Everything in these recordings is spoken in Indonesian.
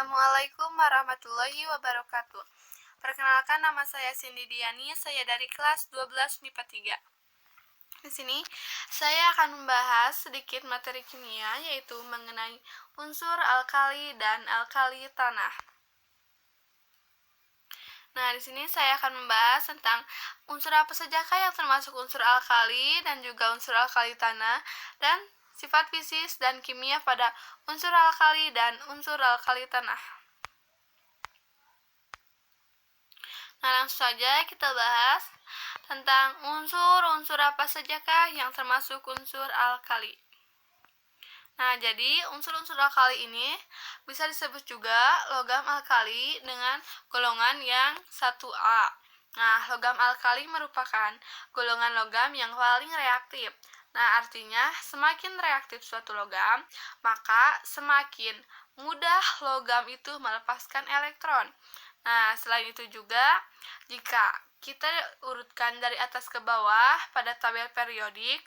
Assalamualaikum warahmatullahi wabarakatuh. Perkenalkan, nama saya Cindy Diani, saya dari kelas 12 MIPA 3. Di sini saya akan membahas sedikit materi kimia, yaitu mengenai unsur alkali dan alkali tanah. Nah, di sini saya akan membahas tentang unsur apa sajakah yang termasuk unsur alkali dan juga unsur alkali tanah, dan sifat fisis dan kimia pada unsur alkali dan unsur alkali tanah. Nah, langsung saja kita bahas tentang unsur-unsur apa sajakah yang termasuk unsur alkali. Nah, jadi unsur-unsur alkali ini bisa disebut juga logam alkali dengan golongan yang 1A. Nah, logam alkali merupakan golongan logam yang paling reaktif. Nah, artinya semakin reaktif suatu logam, maka semakin mudah logam itu melepaskan elektron. Nah, selain itu juga, jika kita urutkan dari atas ke bawah pada tabel periodik,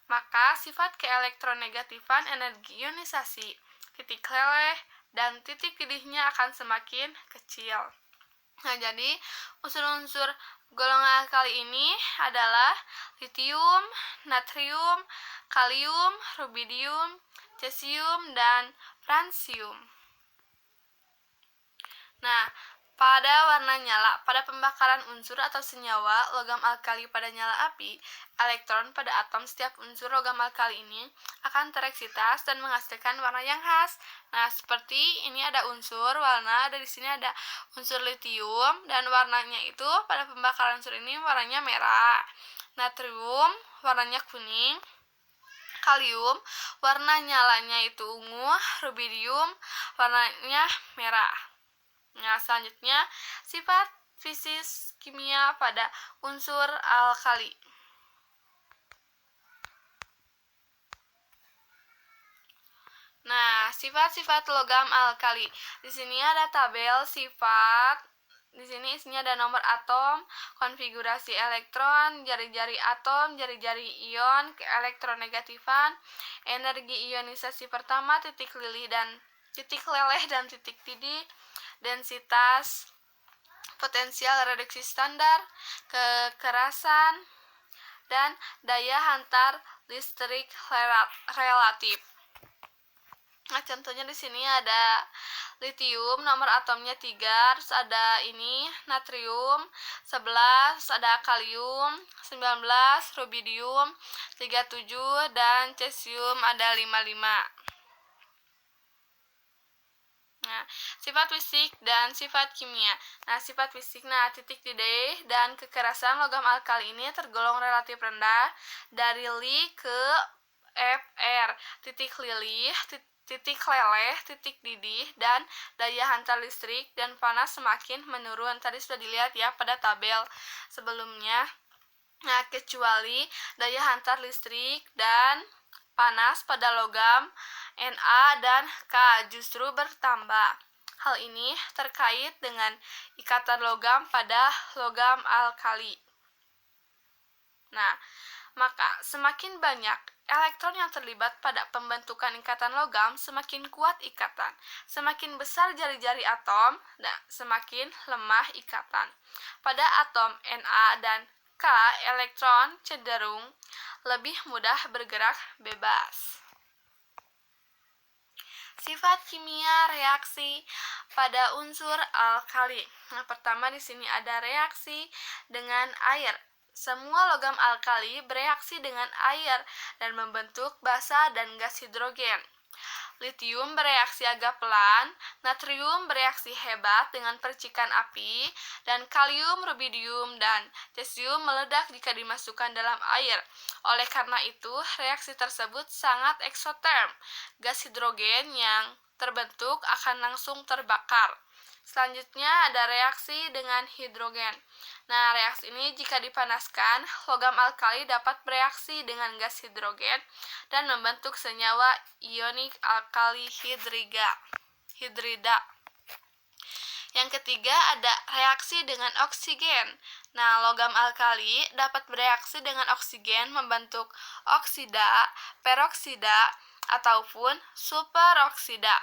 maka sifat keelektronegatifan energi ionisasi titik leleh dan titik didihnya akan semakin kecil. Nah, jadi unsur-unsur golongan alkali ini adalah litium, natrium, kalium, rubidium, cesium, dan fransium. Nah, pada warna nyala, pada pembakaran unsur atau senyawa logam alkali pada nyala api, elektron pada atom setiap unsur logam alkali ini akan tereksitas dan menghasilkan warna yang khas. Nah, seperti ini ada unsur warna, di sini ada unsur litium, dan warnanya itu pada pembakaran unsur ini warnanya merah. Natrium warnanya kuning, kalium warna nyalanya itu ungu, rubidium warnanya merah. Nah, selanjutnya sifat fisis kimia pada unsur alkali. Nah, sifat-sifat logam alkali. Di sini ada tabel sifat. Di sini isinya ada nomor atom, konfigurasi elektron, jari-jari atom, jari-jari ion, keelektronegatifan, energi ionisasi pertama, titik leleh dan titik didih, densitas, potensial reduksi standar, kekerasan, dan daya hantar listrik relatif. Nah, contohnya di sini ada litium, nomor atomnya 3, terus ada ini natrium 11, ada kalium 19, rubidium 37, dan cesium ada 55. Nah, sifat fisik dan sifat kimia. Nah, sifat fisik, titik didih dan kekerasan logam alkali ini tergolong relatif rendah dari Li ke Fr. Titik leleh, titik didih, dan daya hantar listrik dan panas semakin menurun. Tadi sudah dilihat ya pada tabel sebelumnya. Nah, kecuali daya hantar listrik dan panas pada logam Na dan K justru bertambah. Hal ini terkait dengan ikatan logam pada logam alkali. Nah, maka semakin banyak elektron yang terlibat pada pembentukan ikatan logam, semakin kuat ikatan. Semakin besar jari-jari atom, semakin lemah ikatan. Pada atom Na dan K, elektron cenderung lebih mudah bergerak bebas. Sifat kimia reaksi pada unsur alkali. Nah, pertama di sini ada reaksi dengan air. Semua logam alkali bereaksi dengan air dan membentuk basa dan gas hidrogen. Litium bereaksi agak pelan, natrium bereaksi hebat dengan percikan api, dan kalium, rubidium, dan cesium meledak jika dimasukkan dalam air. Oleh karena itu, reaksi tersebut sangat eksoterm. Gas hidrogen yang terbentuk akan langsung terbakar. Selanjutnya ada reaksi dengan hidrogen. Nah, reaksi ini jika dipanaskan, logam alkali dapat bereaksi dengan gas hidrogen dan membentuk senyawa ionik alkali hidrida. Yang ketiga ada reaksi dengan oksigen. Nah, logam alkali dapat bereaksi dengan oksigen membentuk oksida, peroksida, ataupun superoksida.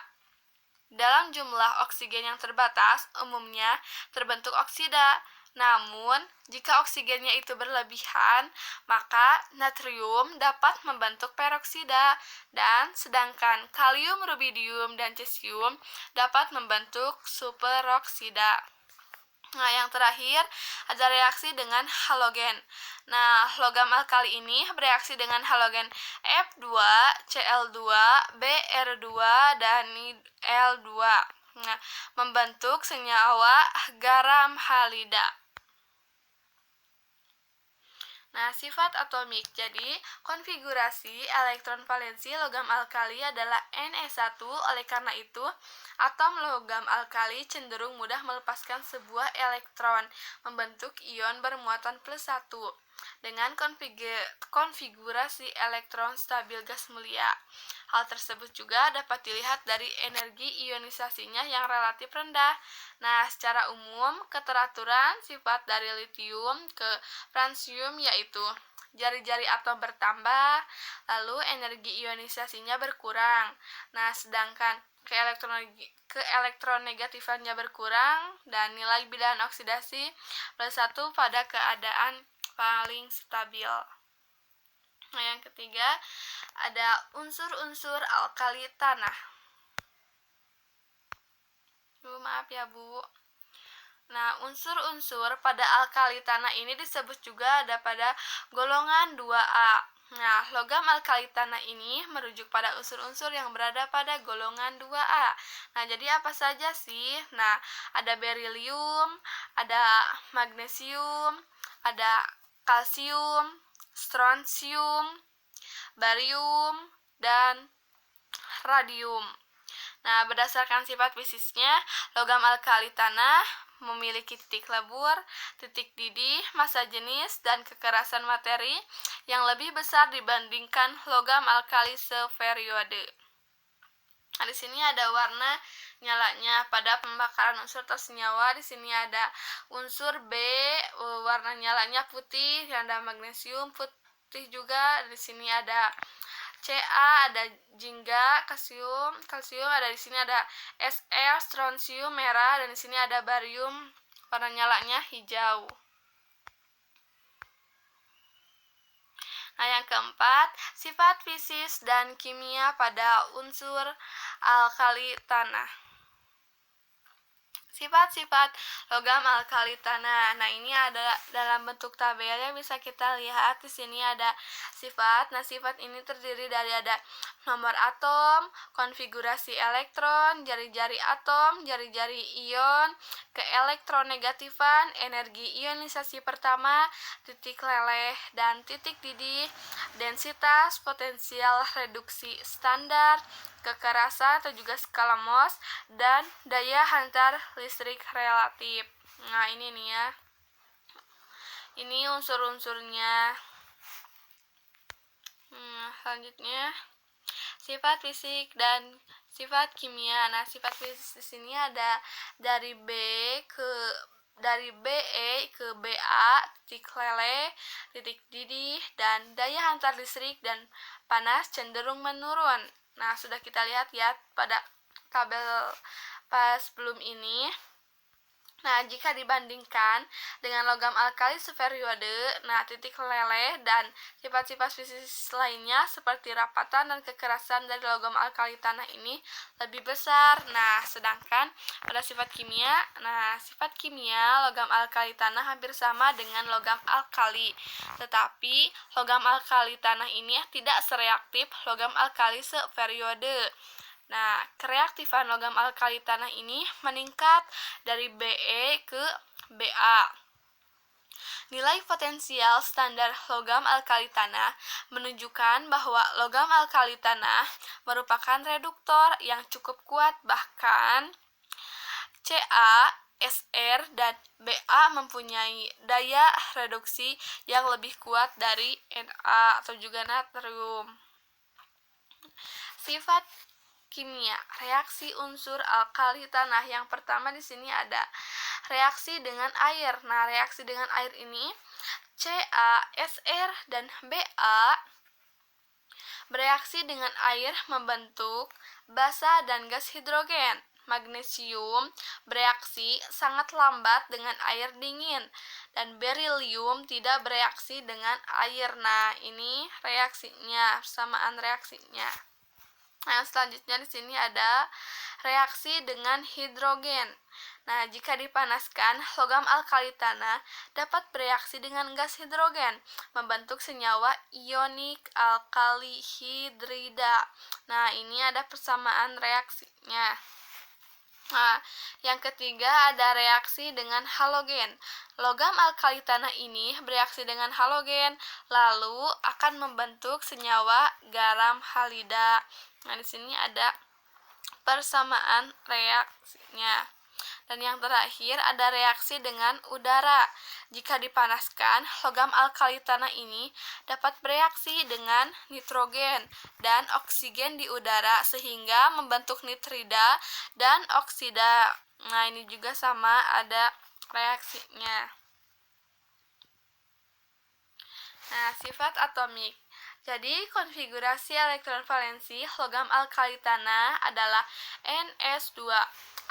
Dalam jumlah oksigen yang terbatas, umumnya terbentuk oksida. Namun, jika oksigennya itu berlebihan, maka natrium dapat membentuk peroksida, dan sedangkan kalium, rubidium, dan cesium dapat membentuk superoksida. Nah, yang terakhir ada reaksi dengan halogen. Nah, logam alkali ini bereaksi dengan halogen F2, Cl2, Br2, dan L2. Nah, membentuk senyawa garam halida. Nah, sifat atomik. Jadi, konfigurasi elektron valensi logam alkali adalah Ne1. Oleh karena itu, atom logam alkali cenderung mudah melepaskan sebuah elektron, membentuk ion bermuatan +1 dengan konfigurasi elektron stabil gas mulia. Hal tersebut juga dapat dilihat dari energi ionisasinya yang relatif rendah. Nah, secara umum, keteraturan sifat dari litium ke fransium yaitu jari-jari atom bertambah, lalu energi ionisasinya berkurang. Nah, sedangkan keelektronegatifannya berkurang dan nilai bilangan oksidasi +1 pada keadaan paling stabil. Nah, yang ketiga ada unsur-unsur alkali tanah. Maaf ya, Bu. Nah, unsur-unsur pada alkali tanah ini disebut juga ada pada golongan 2A. Nah, logam alkali tanah ini merujuk pada unsur-unsur yang berada pada golongan 2A. Nah, jadi apa saja sih? Nah, ada berilium, ada magnesium, ada kalsium, strontium, barium, dan radium. Nah, berdasarkan sifat fisiknya, logam alkali tanah memiliki titik lebur, titik didih, massa jenis, dan kekerasan materi yang lebih besar dibandingkan logam alkali seperiode. Nah, di sini ada warna nyalanya pada pembakaran unsur atau senyawa. Di sini ada unsur B, warna nyalanya putih, ada magnesium putih juga. Di sini ada Ca, ada jingga, kalsium ada di sini, ada Sr, strontium merah, dan di sini ada barium, warna nyalanya hijau. Nah, yang keempat, sifat fisis dan kimia pada unsur alkali tanah. Sifat-sifat logam alkali tanah. Nah, ini ada dalam bentuk tabelnya, bisa kita lihat di sini ada sifat. Nah, sifat ini terdiri dari ada nomor atom, konfigurasi elektron, jari-jari atom, jari-jari ion, keelektronegatifan, energi ionisasi pertama, titik leleh dan titik didih, densitas, potensial reduksi standar, kekerasan atau juga skala Mohs, dan daya hantar listrik relatif. Nah, ini nih ya. Ini unsur-unsurnya. Selanjutnya sifat fisik dan sifat kimia. Nah, sifat fisik di sini ada dari BE ke BA, titik leleh, titik didih, dan daya hantar listrik dan panas cenderung menurun. Nah, sudah kita lihat ya pada tabel pas sebelum ini. Nah, jika dibandingkan dengan logam alkali seperiode, nah titik leleh dan sifat-sifat fisik lainnya seperti rapatan dan kekerasan dari logam alkali tanah ini lebih besar. Nah, sedangkan pada sifat kimia logam alkali tanah hampir sama dengan logam alkali. Tetapi logam alkali tanah ini tidak sereaktif logam alkali seperiode. Nah, kereaktifan logam alkali tanah ini meningkat dari Be ke Ba. Nilai potensial standar logam alkali tanah menunjukkan bahwa logam alkali tanah merupakan reduktor yang cukup kuat, bahkan Ca, Sr, dan Ba mempunyai daya reduksi yang lebih kuat dari Na atau juga natrium. Sifat kimia, reaksi unsur alkali tanah. Yang pertama di sini ada reaksi dengan air. Nah, reaksi dengan air ini Ca, Sr, dan Ba bereaksi dengan air membentuk basa dan gas hidrogen. Magnesium bereaksi sangat lambat dengan air dingin dan berilium tidak bereaksi dengan air. Nah, ini reaksinya, persamaan reaksinya. Nah, selanjutnya di sini ada reaksi dengan hidrogen. Nah, jika dipanaskan, logam alkali tanah dapat bereaksi dengan gas hidrogen, membentuk senyawa ionik alkali hidrida. Nah, ini ada persamaan reaksinya. Nah, yang ketiga ada reaksi dengan halogen. Logam alkali tanah ini bereaksi dengan halogen, lalu akan membentuk senyawa garam halida. Nah, di sini ada persamaan reaksinya. Dan yang terakhir ada reaksi dengan udara. Jika dipanaskan, logam alkali tanah ini dapat bereaksi dengan nitrogen dan oksigen di udara sehingga membentuk nitrida dan oksida. Nah, ini juga sama ada reaksinya. Nah, sifat atomik. Jadi, konfigurasi elektron valensi logam alkali tanah adalah Ns2.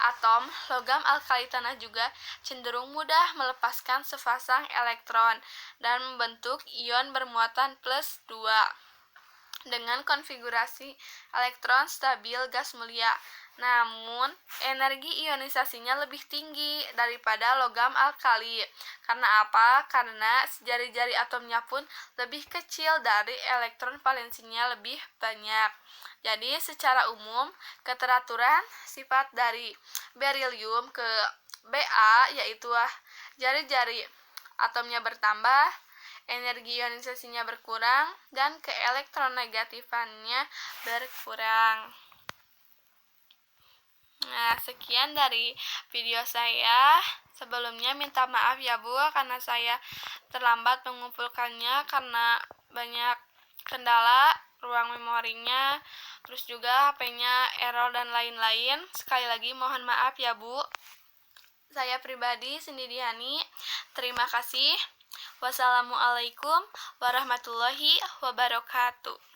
Atom logam alkali tanah juga cenderung mudah melepaskan sepasang elektron dan membentuk ion bermuatan plus 2 dengan konfigurasi elektron stabil gas mulia. Namun, energi ionisasinya lebih tinggi daripada logam alkali. Karena apa? Karena jari-jari atomnya pun lebih kecil dari elektron valensinya lebih banyak. Jadi, secara umum, keteraturan sifat dari berilium ke Ba yaitu jari-jari atomnya bertambah, energi ionisasinya berkurang, dan keelektronegatifannya berkurang. Nah, sekian dari video saya. Sebelumnya minta maaf ya Bu, karena saya terlambat mengumpulkannya karena banyak kendala ruang memorinya, terus juga HP-nya error dan lain-lain. Sekali lagi mohon maaf ya Bu. Saya pribadi Cindy Diani. Terima kasih. Wassalamualaikum warahmatullahi wabarakatuh.